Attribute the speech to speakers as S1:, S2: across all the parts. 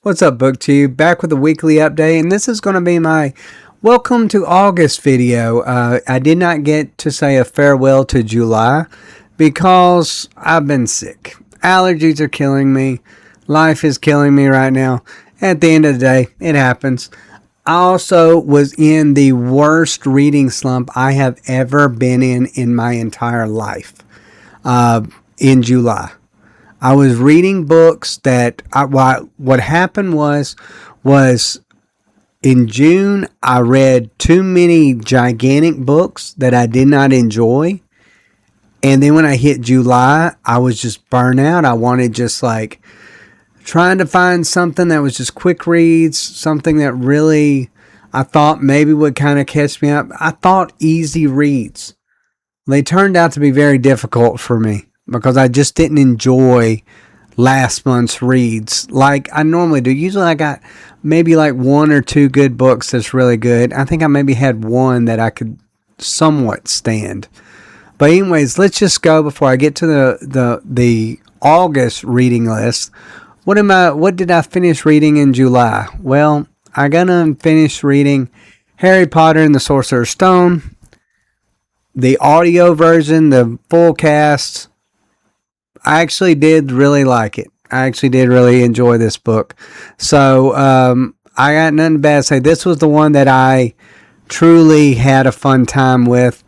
S1: What's up, BookTube? Back with a weekly update, and this is going to be my welcome to August video. I did not get to say a farewell to July because I've been sick. Allergies are killing me. Life is killing me right now. At the end of the day, it happens. I also was in the worst reading slump I have ever been in my entire life in July. I was reading books that what happened was in June I read too many gigantic books that I did not enjoy. And then when I hit July, I was just burnt out. I wanted just like trying to find something that was just quick reads, something that really I thought maybe would kind of catch me up. I thought easy reads. They turned out to be very difficult for me because I just didn't enjoy last month's reads like I normally do. Usually I got maybe like one or two good books that's really good. I think I maybe had one that I could somewhat stand. But anyways, let's just go before I get to the August reading list. What did I finish reading in July? Well, I got to finish reading Harry Potter and the Sorcerer's Stone, the audio version, the full cast. I actually did really like it. I actually did really enjoy this book. So I got nothing bad to say. This was the one that I truly had a fun time with.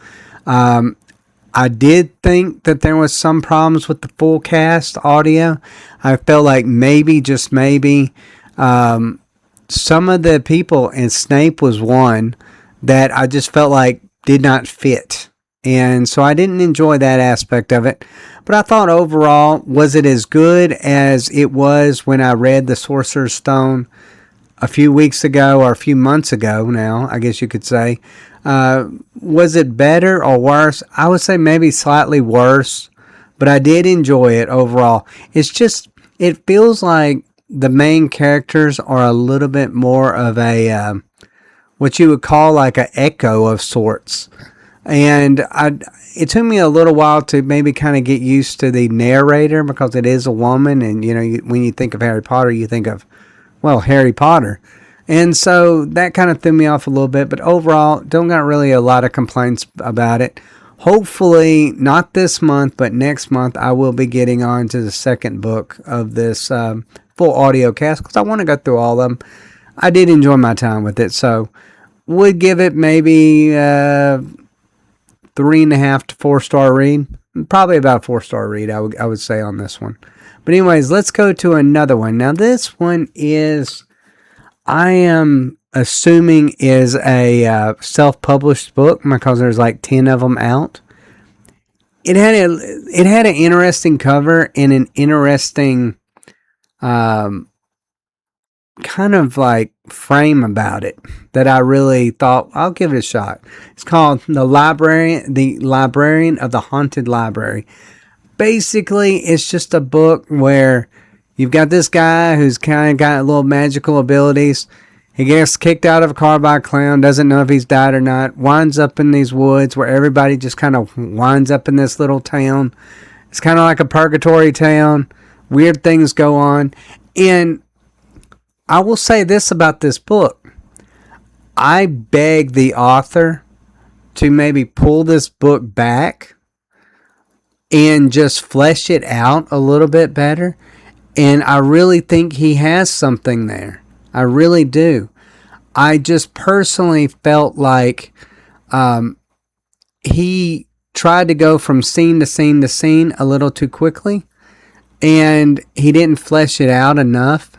S1: I did think that there was some problems with the full cast audio. I felt like maybe, just maybe, some of the people, and Snape was one, that I just felt like did not fit. And so I didn't enjoy that aspect of it. But I thought overall, was it as good as it was when I read The Sorcerer's Stone a few weeks ago, or a few months ago now, I guess you could say. Was it better or worse? I would say maybe slightly worse, but I did enjoy it overall. It's just, it feels like the main characters are a little bit more of a, what you would call like an echo of sorts. And it took me a little while to maybe kind of get used to the narrator because it is a woman. And, you know, when you think of Harry Potter, you think of, well, Harry Potter. And so that kind of threw me off a little bit. But overall, don't got really a lot of complaints about it. Hopefully, not this month, but next month, I will be getting on to the second book of this full audio cast because I want to go through all of them. I did enjoy my time with it. So would give it maybe 3.5 to 4-star read. Probably about a 4-star read, I would say on this one. But anyways, let's go to another one. Now this one is, I am assuming, is a self-published book because there's like 10 of them out. It had an interesting cover and an interesting kind of like frame about it that I really thought I'll give it a shot. It's called The Librarian of the Haunted Library. Basically, it's just a book where you've got this guy who's kind of got little magical abilities. He gets kicked out of a car by a clown, doesn't know if he's died or not, winds up in these woods where everybody just kind of winds up in this little town. It's kind of like a purgatory town. Weird things go on. And I will say this about this book. I beg the author to maybe pull this book back and just flesh it out a little bit better. And I really think he has something there. I really do. I just personally felt like he tried to go from scene to scene to scene a little too quickly. And he didn't flesh it out enough.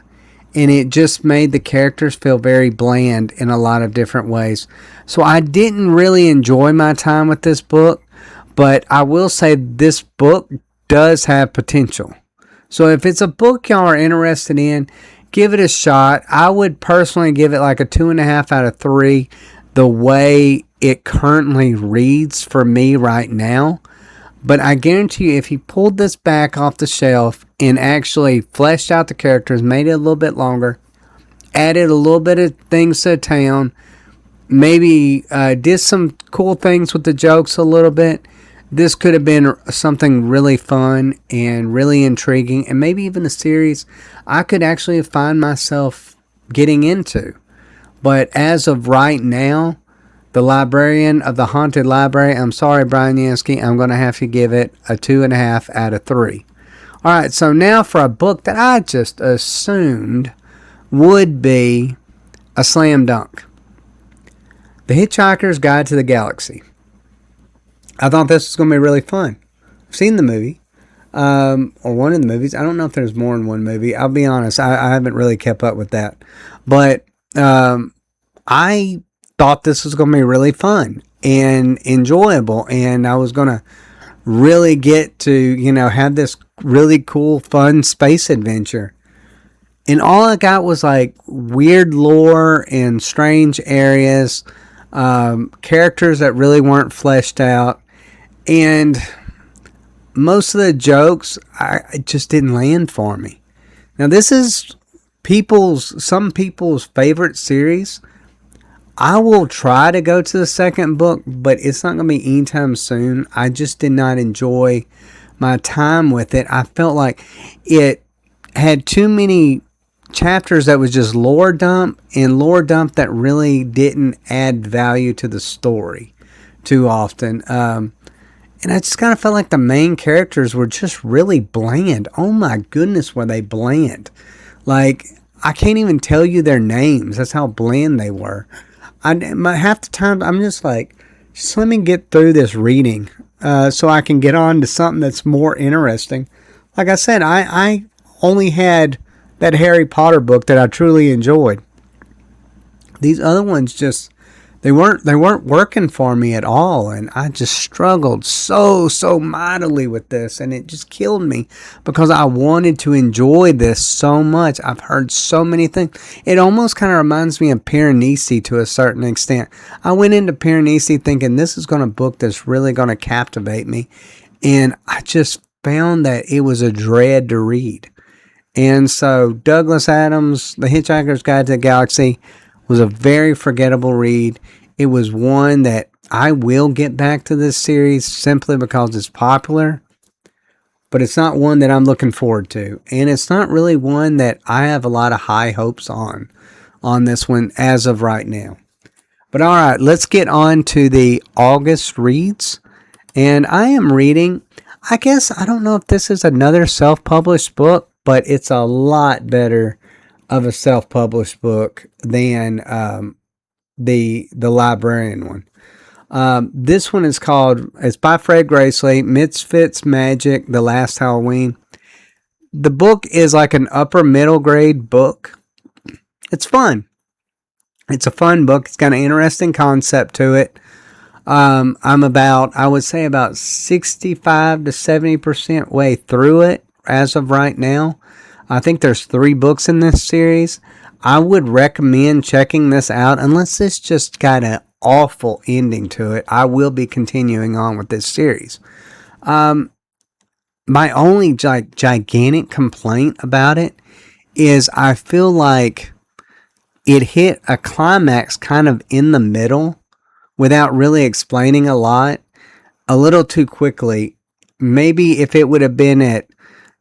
S1: And it just made the characters feel very bland in a lot of different ways. So I didn't really enjoy my time with this book. But I will say this book does have potential. So if it's a book y'all are interested in, give it a shot. I would personally give it like a 2.5 out of 3. The way it currently reads for me right now. But I guarantee you, if he pulled this back off the shelf and actually fleshed out the characters, made it a little bit longer, added a little bit of things to the town, maybe did some cool things with the jokes a little bit, this could have been something really fun and really intriguing, and maybe even a series I could actually find myself getting into. But as of right now, The Librarian of the Haunted Library, I'm sorry, Brian Yansky, I'm going to have to give it a 2.5 out of 3. Alright, so now for a book that I just assumed would be a slam dunk. The Hitchhiker's Guide to the Galaxy. I thought this was going to be really fun. I've seen the movie, or one of the movies. I don't know if there's more than one movie. I'll be honest, I haven't really kept up with that. But I thought this was going to be really fun and enjoyable, and I was going to really get to, have this really cool, fun space adventure. And all I got was like weird lore and strange areas, characters that really weren't fleshed out, and most of the jokes I just didn't land for me. Now this is some people's favorite series. I will try to go to the second book, but it's not going to be anytime soon. I just did not enjoy my time with it. I felt like it had too many chapters that was just lore dump that really didn't add value to the story too often. And I just kind of felt like the main characters were just really bland. Oh my goodness, were they bland. Like, I can't even tell you their names. That's how bland they were. Half the time, I'm just like, just let me get through this reading so I can get on to something that's more interesting. Like I said, I only had that Harry Potter book that I truly enjoyed. These other ones just, they weren't working for me at all, and I just struggled so mightily with this, and it just killed me because I wanted to enjoy this so much. I've heard so many things. It almost kind of reminds me of Piranesi to a certain extent. I went into Piranesi thinking this is going to book that's really going to captivate me, and I just found that it was a dread to read. And so Douglas Adams' The Hitchhiker's Guide to the Galaxy was a very forgettable read. It was one that I will get back to this series simply because it's popular, but it's not one that I'm looking forward to. And it's not really one that I have a lot of high hopes on this one as of right now. But all right, let's get on to the August reads. And I am reading, I guess, I don't know if this is another self-published book, but it's a lot better of a self-published book than the Librarian one. This one is it's by Fred Gracely, Misfits Magic, The Last Halloween. The book is like an upper middle grade book. It's fun. It's a fun book. It's got an interesting concept to it. I would say about 65 to 70% way through it as of right now. I think there's 3 books in this series. I would recommend checking this out unless this just got an awful ending to it. I will be continuing on with this series. My only gigantic complaint about it is I feel like it hit a climax kind of in the middle without really explaining a lot, a little too quickly. Maybe if it would have been at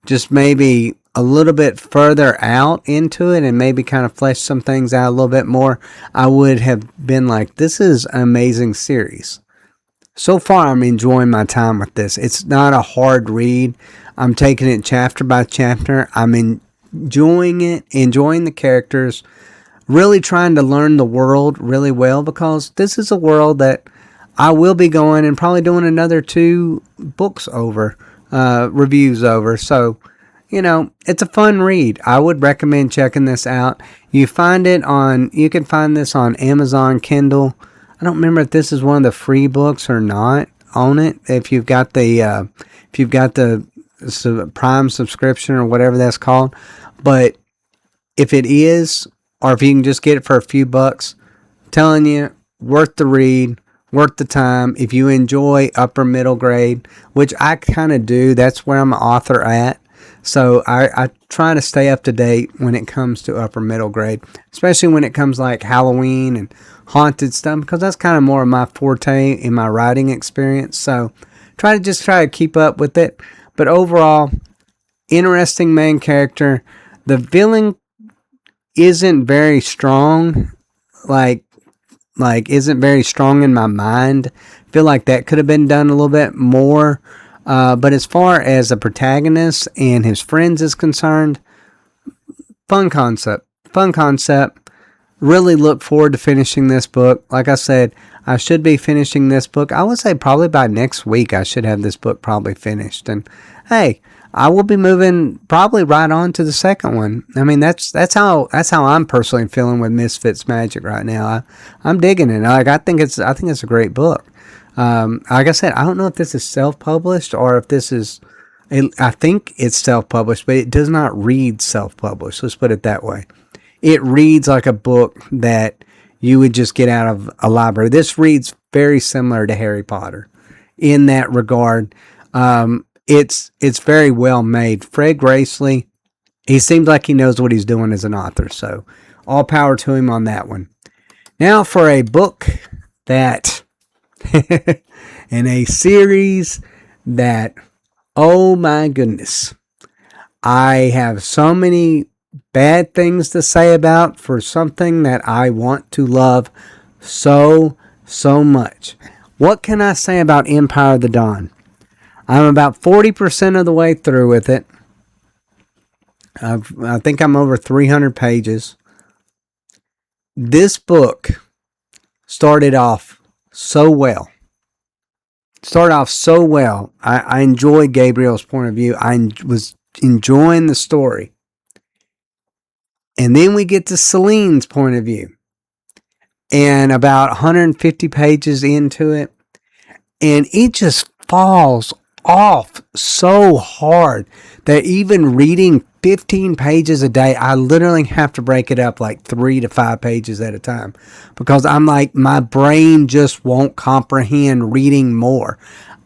S1: just maybe a little bit further out into it and maybe kind of flesh some things out a little bit more, I would have been like, this is an amazing series. So far, I'm enjoying my time with this. It's not a hard read. I'm taking it chapter by chapter. I'm enjoying it, enjoying the characters, really trying to learn the world really well, because this is a world that I will be going and probably doing another 2 books over, reviews over. So, it's a fun read. I would recommend checking this out. You can find this on Amazon Kindle. I don't remember if this is one of the free books or not on it. If you've got the Prime subscription or whatever that's called. But if it is, or if you can just get it for a few bucks, I'm telling you, worth the read, worth the time. If you enjoy upper middle grade, which I kind of do, that's where I'm an author at. So I try to stay up to date when it comes to upper middle grade, especially when it comes like Halloween and haunted stuff, because that's kind of more of my forte in my writing experience. So try to keep up with it. But overall, interesting main character. The villain isn't very strong, like isn't very strong in my mind. I feel like that could have been done a little bit more. But as far as the protagonist and his friends is concerned, fun concept. Really look forward to finishing this book. Like I said, I should be finishing this book. I would say probably by next week I should have this book probably finished. And hey, I will be moving probably right on to the second one. I mean, that's how I'm personally feeling with Misfits Magic right now. I'm digging it. Like I think it's a great book. Like I said, I don't know if this is self-published or if this is. I think it's self-published, but it does not read self-published. Let's put it that way. It reads like a book that you would just get out of a library. This reads very similar to Harry Potter in that regard. It's very well made. Fred Gracely, he seems like he knows what he's doing as an author. So all power to him on that one. Now for a book that, in a series that, oh my goodness, I have so many bad things to say about for something that I want to love so much. What can I say about Empire of the Dawn? I'm about 40% of the way through with it. I think I'm over 300 pages. This book started off so well. I enjoyed Gabriel's point of view. I was enjoying the story. And then we get to Celine's point of view. And about 150 pages into it. And it just falls off so hard that even reading 15 pages a day, I literally have to break it up like 3 to 5 pages at a time. Because I'm like, my brain just won't comprehend reading more.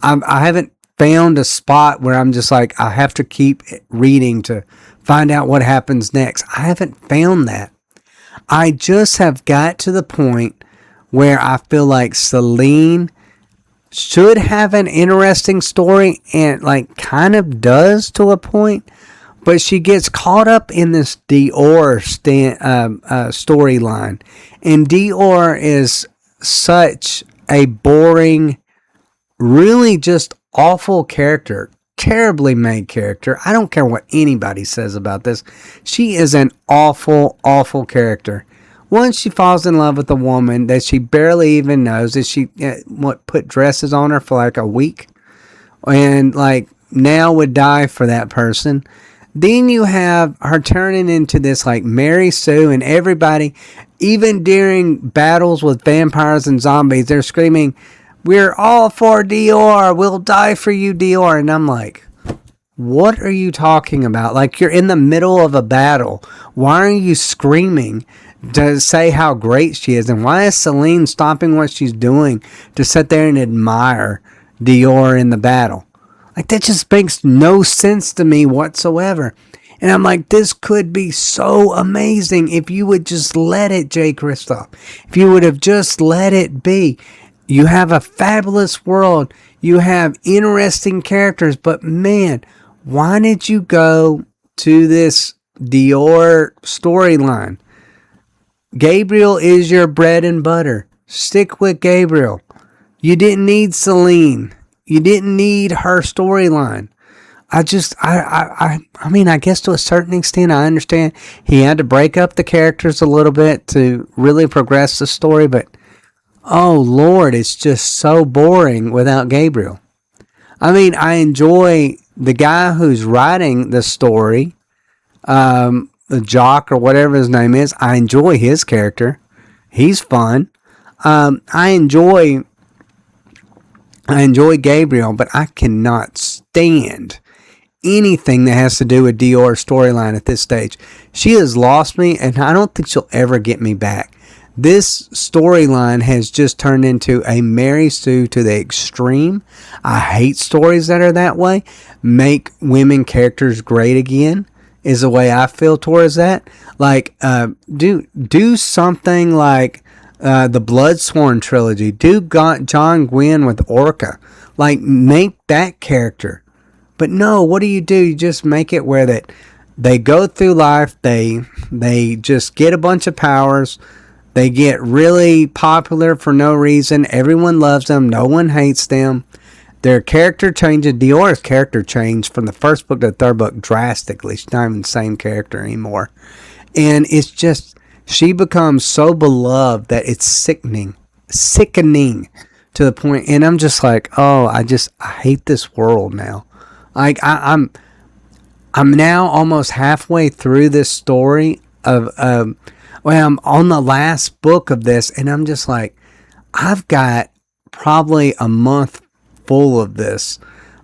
S1: I haven't found a spot where I'm just like, I have to keep reading to find out what happens next. I haven't found that. I just have got to the point where I feel like Celine should have an interesting story and like kind of does to a point, but she gets caught up in this Dior storyline. And Dior is such a boring, really just awful character. Terribly made character. I don't care what anybody says about this. She is an awful character. Once she falls in love with a woman that she barely even knows, that she put dresses on her for like a week, and like now would die for that person. Then you have her turning into this like Mary Sue, and everybody, even during battles with vampires and zombies, they're screaming, "We're all for Dior. We'll die for you, Dior." And I'm like, what are you talking about? Like, you're in the middle of a battle. Why are you screaming to say how great she is? And why is Celine stopping what she's doing to sit there and admire Dior in the battle? Like, that just makes no sense to me whatsoever. And I'm like, this could be so amazing if you would just let it, Jay Kristoff. If you would have just let it be. You have a fabulous world. You have interesting characters. But man, why did you go to this Dior storyline? Gabriel is your bread and butter. Stick with Gabriel. You didn't need Celine. You didn't need her storyline. I mean, I guess to a certain extent, I understand he had to break up the characters a little bit to really progress the story, but oh Lord, it's just so boring without Gabriel. I mean, I enjoy the guy who's writing the story, the Jock or whatever his name is. I enjoy his character. He's fun. I enjoy Gabriel, but I cannot stand anything that has to do with Dior's storyline at this stage. She has lost me, and I don't think she'll ever get me back. This storyline has just turned into a Mary Sue to the extreme. I hate stories that are that way. Make women characters great again is the way I feel towards that. Like, do something like the Bloodsworn trilogy. Do John Gwynne with Orca. Like, make that character. But no, what do? You just make it where that they go through life, they just get a bunch of powers, they get really popular for no reason, everyone loves them, no one hates them. Their character changes. Diora's character changed from the first book to the third book drastically. She's not even the same character anymore. And it's just, she becomes so beloved that it's sickening to the point. And I'm just like, oh, I hate this world now. Like, I'm now almost halfway through this story of, I'm on the last book of this, and I'm just like, I've got probably a month full of this,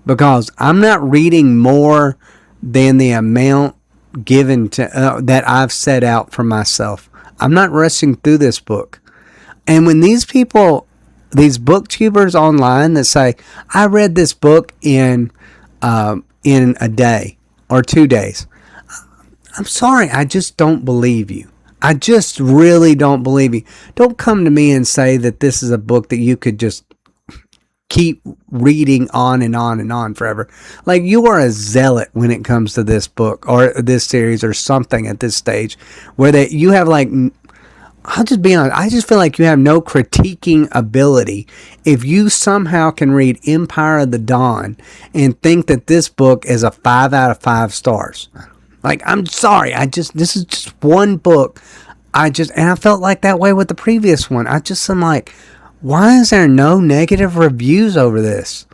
S1: because I'm not reading more than the amount given to that I've set out for myself. I'm not rushing through this book. And when these people, these booktubers online that say, I read this book in a day or 2 days, I'm sorry, I just don't believe you. I just really don't believe you. Don't come to me and say that this is a book that you could just keep reading on and on and on forever. Like, you are a zealot when it comes to this book or this series or something at this stage, where that you have, like, I'll just be honest, I just feel like you have no critiquing ability if you somehow can read Empire of the Dawn and think that this book is a 5 out of 5 stars. Like, I'm sorry, this is just one book. And I felt like that way with the previous one. I'm like, why is there no negative reviews over this?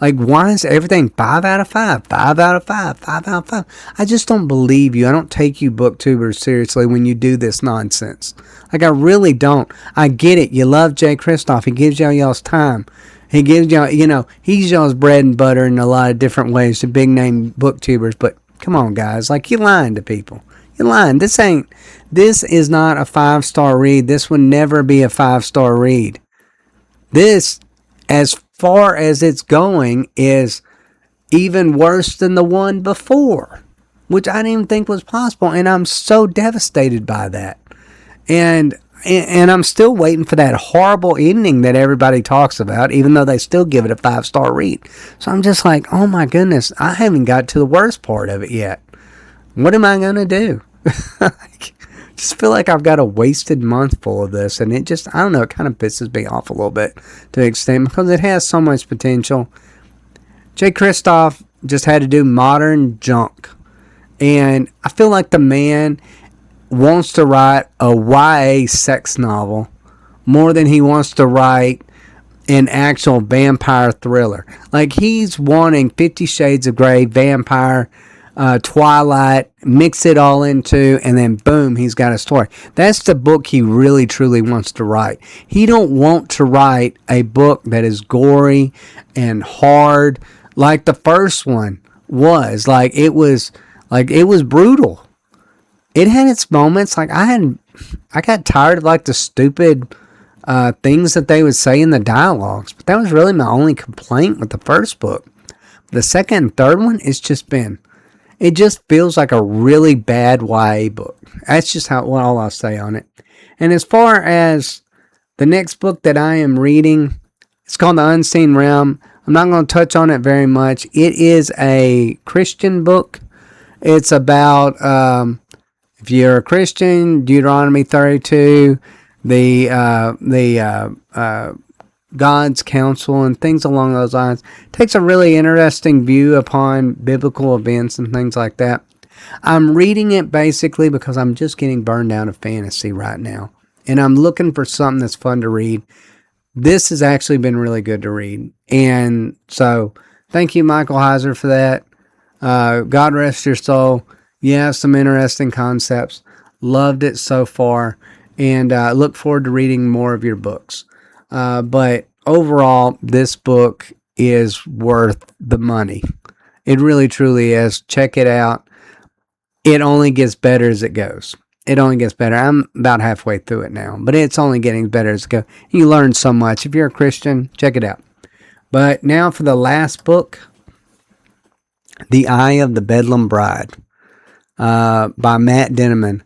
S1: Like, why is everything 5 out of 5, 5 out of 5, 5 out of 5? I just don't believe you. I don't take you booktubers seriously when you do this nonsense. Like, I really don't. I get it. You love Jay Kristoff. He gives y'all's time. He gives y'all, he's y'all's bread and butter in a lot of different ways to big name booktubers. But come on, guys. Like, you're lying to people. You're lying. This is not a 5-star read. This would never be a 5-star read. This, as far as it's going, is even worse than the one before, which I didn't even think was possible, and I'm so devastated by that. And I'm still waiting for that horrible ending that everybody talks about, even though they still give it a 5-star read. So I'm just like, oh my goodness, I haven't got to the worst part of it yet. What am I going to do? Just feel like I've got a wasted month full of this, and it just, I don't know, it kind of pisses me off a little bit to an extent, because it has so much potential. Jay Kristoff just had to do modern junk, and I feel like the man wants to write a YA sex novel more than he wants to write an actual vampire thriller. Like, he's wanting 50 Shades of Grey, vampire, Twilight, mix it all into, and then boom, he's got a story. That's the book he really truly wants to write. He don't want to write a book that is gory and hard like the first one was. Like, it was brutal. It had its moments. Like, I got tired of, like, the stupid things that they would say in the dialogues, but that was really my only complaint with the first book. The second and third one, it just feels like a really bad YA book. That's just all I'll say on it. And as far as the next book that I am reading, it's called The Unseen Realm. I'm not going to touch on it very much. It is a Christian book. It's about, if you're a Christian, Deuteronomy 32, the God's counsel and things along those lines. Takes a really interesting view upon biblical events and things like that. I'm reading it basically because I'm just getting burned out of fantasy right now, and I'm looking for something that's fun to read. This has actually been really good to read, and so thank you, Michael Heiser, for that. God rest your soul. Yeah, some interesting concepts. Loved it so far, and look forward to reading more of your books. But overall, this book is worth the money. It really, truly is. Check it out. It only gets better as it goes. It only gets better. I'm about halfway through it now, but it's only getting better as it goes. You learn so much. If you're a Christian, check it out. But now for the last book, The Eye of the Bedlam Bride, by Matt Dinniman.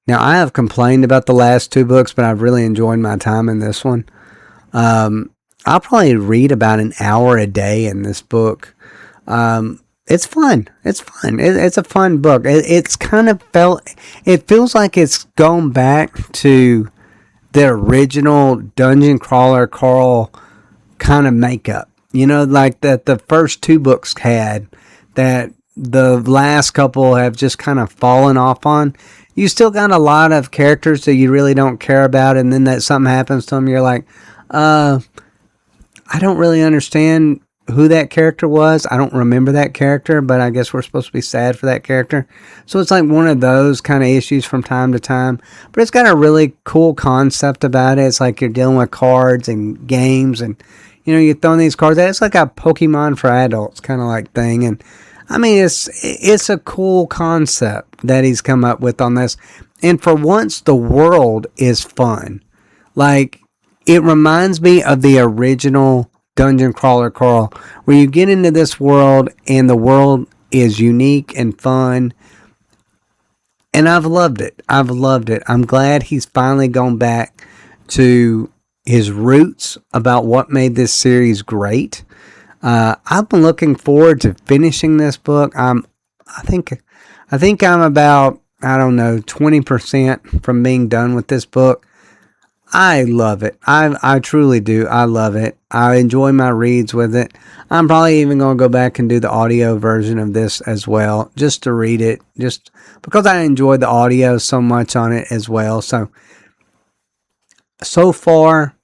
S1: Now, I have complained about the last two books, but I've really enjoyed my time in this one. I'll probably read about an hour a day in this book. It's fun. It's fun. It's a fun book. It's kind of it feels like it's gone back to the original Dungeon Crawler Carl kind of makeup. Like that the first two books had, that the last couple have just kind of fallen off on. You still got a lot of characters that you really don't care about, and then that something happens to them, you're like, I don't really understand who that character was. I don't remember that character, but I guess we're supposed to be sad for that character. So it's like one of those kind of issues from time to time. But it's got a really cool concept about it. It's like you're dealing with cards and games, and you're throwing these cards out. It's like a Pokemon for adults kind of like thing. And I mean, it's a cool concept that he's come up with on this. And for once, the world is fun. Like, it reminds me of the original Dungeon Crawler Carl, where you get into this world and the world is unique and fun. And I've loved it. I'm glad he's finally gone back to his roots about what made this series great. I've been looking forward to finishing this book. I think I'm about, 20% from being done with this book. I love it. I truly do. I love it. I enjoy my reads with it. I'm probably even going to go back and do the audio version of this as well, just to read it, just because I enjoyed the audio so much on it as well. So far,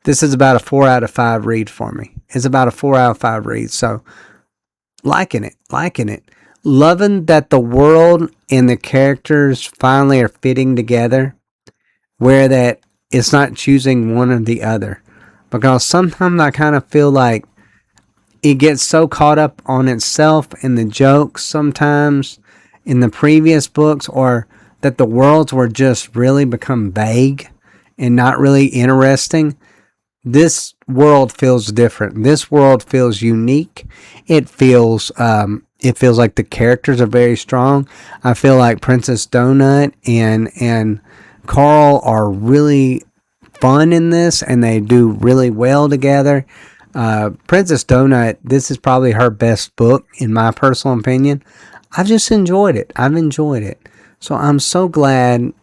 S1: this is about a 4 out of 5 read for me. It's about a 4 out of 5 read. So liking it. Loving that the world and the characters finally are fitting together, where that it's not choosing one or the other. Because sometimes I kind of feel like it gets so caught up on itself and the jokes sometimes in the previous books, or that the worlds were just really become vague and not really interesting. This world feels different. This world feels unique. It feels like the characters are very strong. I feel like Princess Donut and Carl are really fun in this, and they do really well together. Princess Donut, this is probably her best book in my personal opinion. I've just enjoyed it. So I'm so glad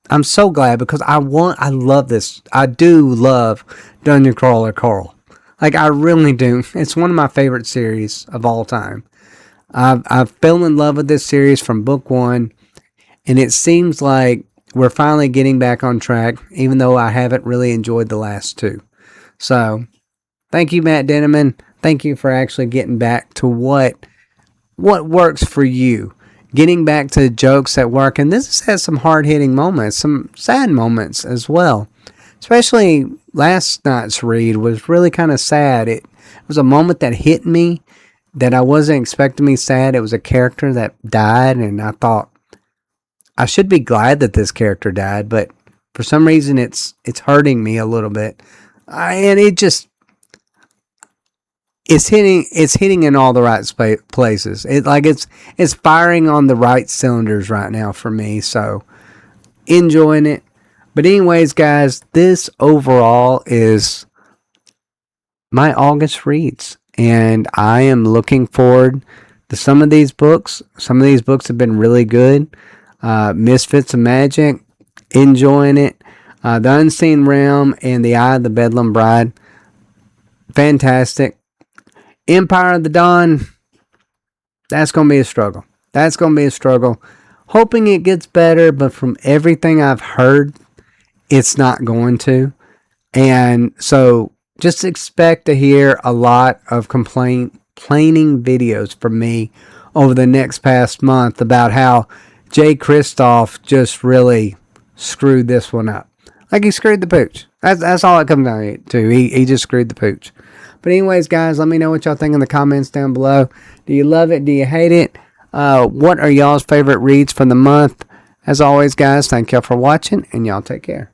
S1: because I love this. I do love Dungeon Crawler Carl. Like, I really do. It's one of my favorite series of all time. I've fell in love with this series from book 1, and it seems like we're finally getting back on track, even though I haven't really enjoyed the last 2. So, thank you, Matt Dinniman. Thank you for actually getting back to what works for you. Getting back to jokes that work. And this has some hard-hitting moments, some sad moments as well. Especially last night's read was really kind of sad. It was a moment that hit me that I wasn't expecting to be sad. It was a character that died, and I thought, I should be glad that this character died, but for some reason it's hurting me a little bit. And it's hitting in all the right places. It's firing on the right cylinders right now for me. So enjoying it. But anyways, guys, this overall is my August reads, and I am looking forward to some of these books. Some of these books have been really good. Misfits of Magic, enjoying it. The Unseen Realm and The Eye of the Bedlam Bride, fantastic. Empire of the Dawn, that's going to be a struggle. Hoping it gets better, but from everything I've heard, it's not going to. And so just expect to hear a lot of complaining videos from me over the next past month about how Jay Kristoff just really screwed this one up. Like, he screwed the pooch. That's all it comes down to. He just screwed the pooch. But anyways, guys, let me know what y'all think in the comments down below. Do you love it? Do you hate it? What are y'all's favorite reads for the month? As always, guys, thank y'all for watching, and y'all take care.